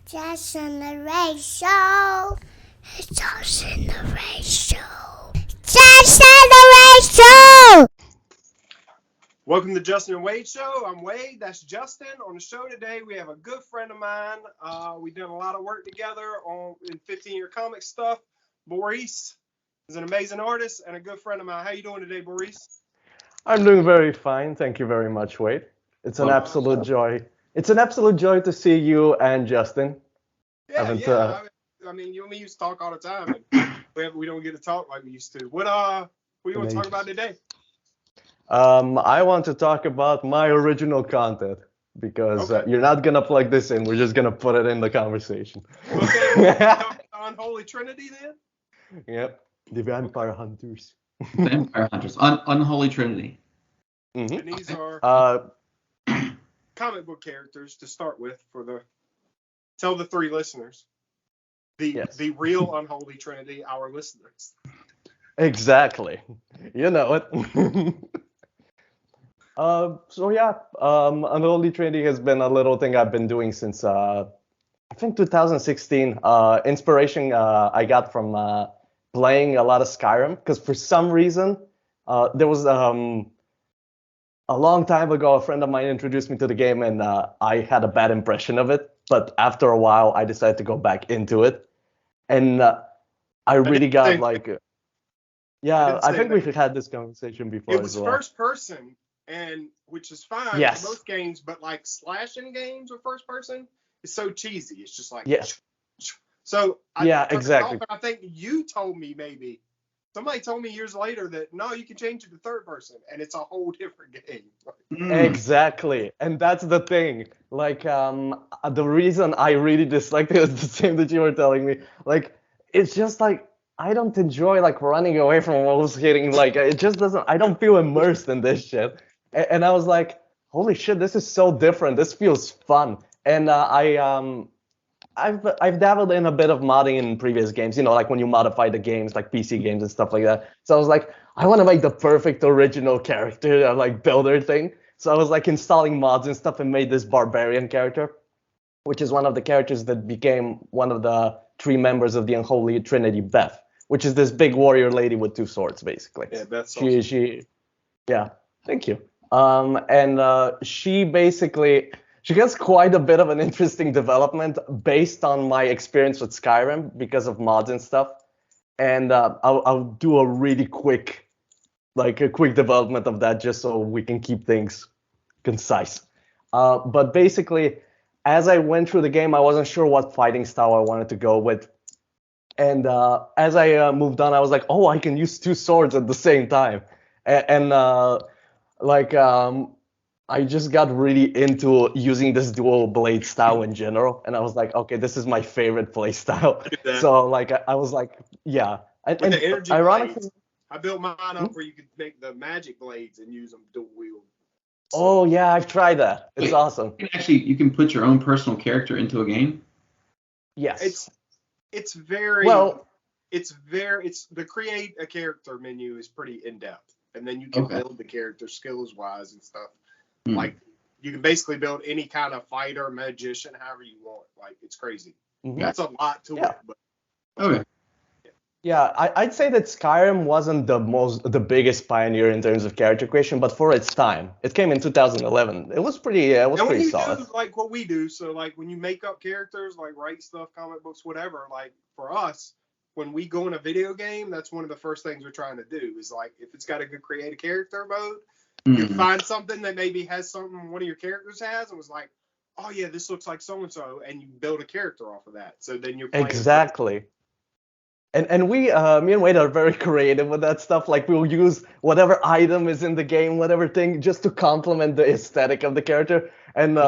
Justin the Ray Show. It's Justin the Ray Show. Justin the Ray Show. Welcome to Justin and Wade Show. I'm Wade. That's Justin. On the show today, we have a good friend of mine. We've done a lot of work together in 15-year comic stuff. Boris is an amazing artist and a good friend of mine. How you doing today, Boris? I'm doing very fine. Thank you very much, Wade. It's an absolute joy. It's an absolute joy to see you and Justin. I mean, you and me used to talk all the time, and we don't get to talk like we used to. What do you want to talk about today? I want to talk about my original content because you're not gonna plug this in. We're just gonna put it in the conversation. Okay, Unholy Trinity then? Yep, the Vampire Hunters. Vampire Hunters, Unholy Trinity. Mm-hmm. And these are comic book characters to start with tell the three listeners. The real Unholy Trinity, our listeners. Exactly. You know it. Unholy Trinity has been a little thing I've been doing since I think 2016. Inspiration I got from playing a lot of Skyrim, because for some reason there was a long time ago a friend of mine introduced me to the game, and I had a bad impression of it. But after a while, I decided to go back into it, and I really got like, I think we had this conversation before. It was first person, and which is fine for most games, but like slashing games with first person is so cheesy. It's just like So exactly. I think you told me somebody told me years later that no, you can change it to third person, and it's a whole different game. Exactly, and that's the thing. Like, the reason I really disliked it is the same that you were telling me. Like, it's just like I don't enjoy like running away from walls, hitting. Like, it just doesn't. I don't feel immersed in this shit. And I was like, holy shit, this is so different. This feels fun. And I've dabbled in a bit of modding in previous games, like when you modify the games, like PC games and stuff like that. So I was like, I want to make the perfect original character, like builder thing. So I was like installing mods and stuff and made this barbarian character, which is one of the characters that became one of the three members of the Unholy Trinity, Beth, which is this big warrior lady with two swords, basically. Yeah, that's awesome. Yeah, thank you. She basically... She gets quite a bit of an interesting development based on my experience with Skyrim because of mods and stuff. And I'll do a really quick development of that just so we can keep things concise. But basically, as I went through the game, I wasn't sure what fighting style I wanted to go with. And as I moved on, I was like, oh, I can use two swords at the same time. I just got really into using this dual blade style in general, and I was like, okay, this is my favorite play style. So I was like, yeah. And the energy ironically, blades, I built mine up where you could make the magic blades and use them dual wield. So, oh yeah, I've tried that. It's awesome. You can put your own personal character into a game. Yes. It's the create a character menu is pretty in depth, and then you can build the character skills wise and stuff. Like, you can basically build any kind of fighter, magician, however you want. Like, it's crazy. Mm-hmm. That's a lot to it. But, I'd say that Skyrim wasn't the biggest pioneer in terms of character creation, but for its time, it came in 2011. It was pretty solid. Do, like what we do, so like when you make up characters, like write stuff, comic books, whatever. Like for us, when we go in a video game, that's one of the first things we're trying to do. Is like if it's got a good create a character mode. You find something that maybe has something one of your characters has and was like, oh yeah, this looks like so-and-so, and you build a character off of that. So then you're playing. Exactly. And we, me and Wade are very creative with that stuff. Like we'll use whatever item is in the game, whatever thing, just to complement the aesthetic of the character. And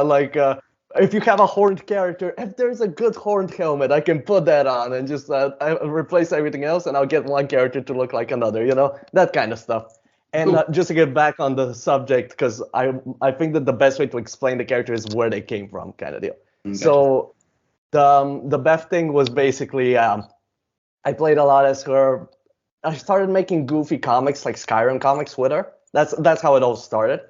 if you have a horned character, if there's a good horned helmet, I can put that on and just replace everything else, and I'll get one character to look like another, that kind of stuff. And just to get back on the subject, because I think that the best way to explain the character is where they came from, kind of deal. Gotcha. So the Beth thing was basically I played a lot as her. I started making goofy comics like Skyrim comics with her. That's how it all started.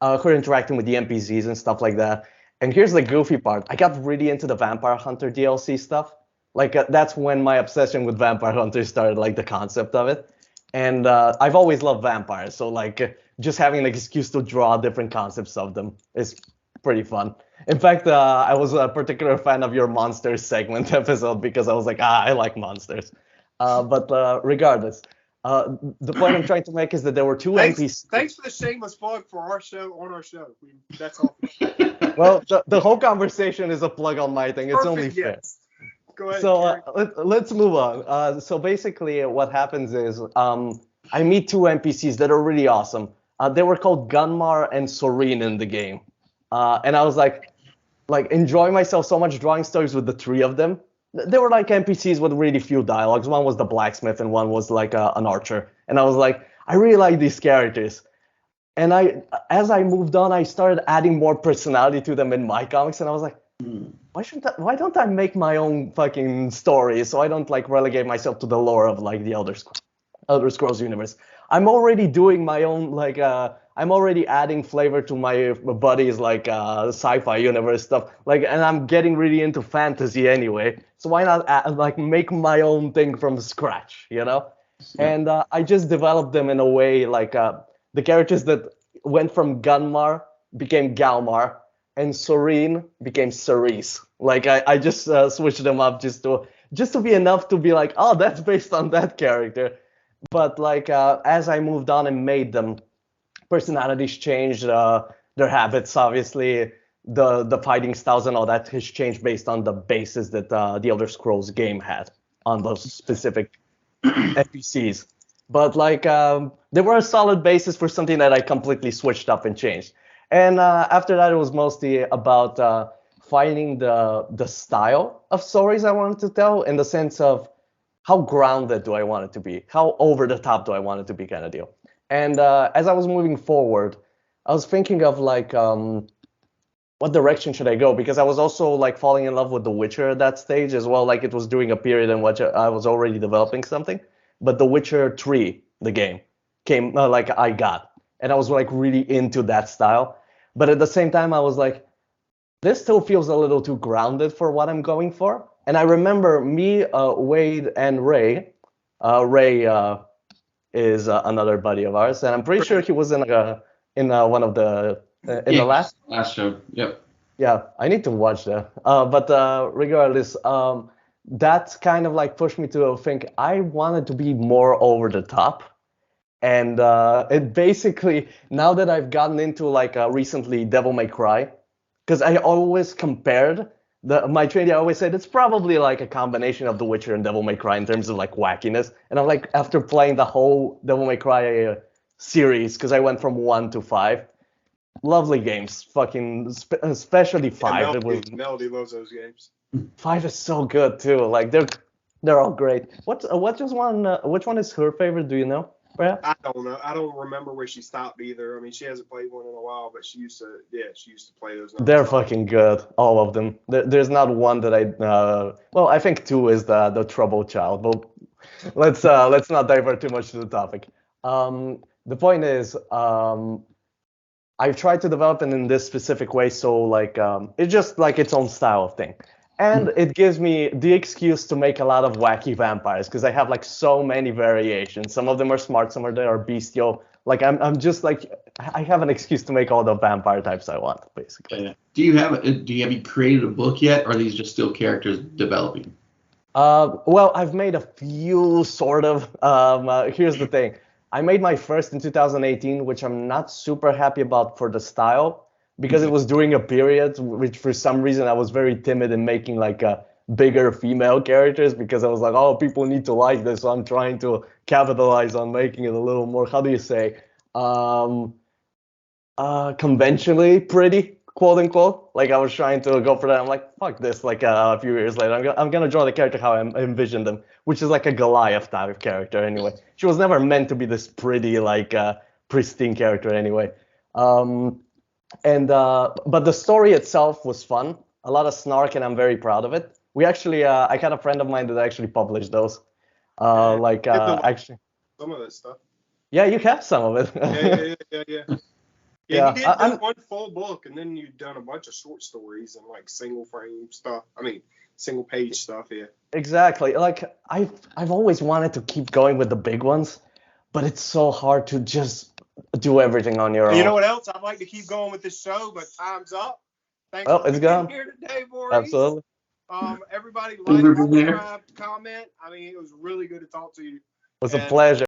Her interacting with the NPCs and stuff like that. And here's the goofy part. I got really into the Vampire Hunter DLC stuff. Like that's when my obsession with Vampire Hunter started, like the concept of it. And I've always loved vampires, so like just having an excuse to draw different concepts of them is pretty fun. In fact, I was a particular fan of your monsters segment episode because I was like, I like monsters. But regardless, the point I'm trying to make is that there were two NPCs. Thanks for the shameless plug for our show on our show. That's all. Well, the whole conversation is a plug on my thing. It's only fair. Yes. Go ahead. So let's move on. So basically, what happens is I meet two NPCs that are really awesome. They were called Gunmar and Soreen in the game, and I was like enjoying myself so much drawing stories with the three of them. They were like NPCs with really few dialogues. One was the blacksmith, and one was like an archer. And I was like, I really like these characters. And as I moved on, I started adding more personality to them in my comics, and I was like, why don't I make my own fucking story so I don't like relegate myself to the lore of like the Elder Scrolls universe? I'm already doing my own like I'm already adding flavor to my buddies like sci-fi universe stuff, like, and I'm getting really into fantasy anyway. So why not like make my own thing from scratch, you know? And I just developed them in a way like the characters that went from Gunmar became Galmar, and Soreen became Cerise. Like I just switched them up just to be enough to be like, oh, that's based on that character. But like as I moved on and made them, personalities changed, their habits, obviously, the fighting styles and all that has changed based on the basis that the Elder Scrolls game had on those specific NPCs. But like they were a solid basis for something that I completely switched up and changed. And after that, it was mostly about finding the style of stories I wanted to tell, in the sense of how grounded do I want it to be, how over the top do I want it to be, kind of deal. And as I was moving forward, I was thinking of like what direction should I go, because I was also like falling in love with The Witcher at that stage as well. Like it was during a period in which I was already developing something, but The Witcher 3, the game, came like I got, and I was like really into that style. But at the same time, I was like, this still feels a little too grounded for what I'm going for. And I remember me, Wade, and Ray. Ray is another buddy of ours, and I'm pretty sure he was in one of the the last show. Yep. Yeah, I need to watch that. But regardless, that kind of like pushed me to think I wanted to be more over the top. And it basically, now that I've gotten into like recently Devil May Cry, because I always compared my Trinity, I always said it's probably like a combination of The Witcher and Devil May Cry in terms of like wackiness. And I'm like, after playing the whole Devil May Cry series, because I went from 1 to 5, lovely games, fucking, especially 5. Yeah, Melody loves those games. 5 is so good too. Like they're all great. Which one is her favorite? Do you know? Perhaps? I don't know. I don't remember where she stopped either. I mean, she hasn't played one in a while, but she used to play those. They're fucking good, all of them. There's not one that well, I think 2 is the troubled child, but let's not divert too much to the topic. The point is, I've tried to develop it in this specific way, so like it's just like its own style of thing. And it gives me the excuse to make a lot of wacky vampires, because I have like so many variations. Some of them are smart, some of them are bestial. Like I'm just like, I have an excuse to make all the vampire types I want, basically. Yeah. Do you have you created a book yet, or are these just still characters developing? Well, I've made a few, sort of. Here's the thing. I made my first in 2018, which I'm not super happy about for the style, because it was during a period which for some reason I was very timid in making like bigger female characters, because I was like, oh, people need to like this, so I'm trying to capitalize on making it a little more, how do you say, conventionally pretty, quote unquote. Like I was trying to go for that. I'm like, fuck this. Like a few years later, I'm gonna draw the character how I envisioned them, which is like a Goliath type of character anyway. She was never meant to be this pretty, like pristine character anyway. But the story itself was fun, a lot of snark, and I'm very proud of it. We actually, I had a friend of mine that actually published those. Actually, some of that stuff. Yeah, you have some of it. Yeah. Yeah, Yeah, you did do one full book, and then you've done a bunch of short stories and like single frame stuff. I mean, single page stuff. Yeah. exactly. Like I've always wanted to keep going with the big ones, but it's so hard to just do everything on your And you know own. what else? I'd like to keep going with this show, but time's up. Thanks Oh, for it's being gone. here today, Boris. Absolutely. Everybody Thanks like, for being here. subscribe, comment. I mean, it was really good to talk to you. It was a And pleasure.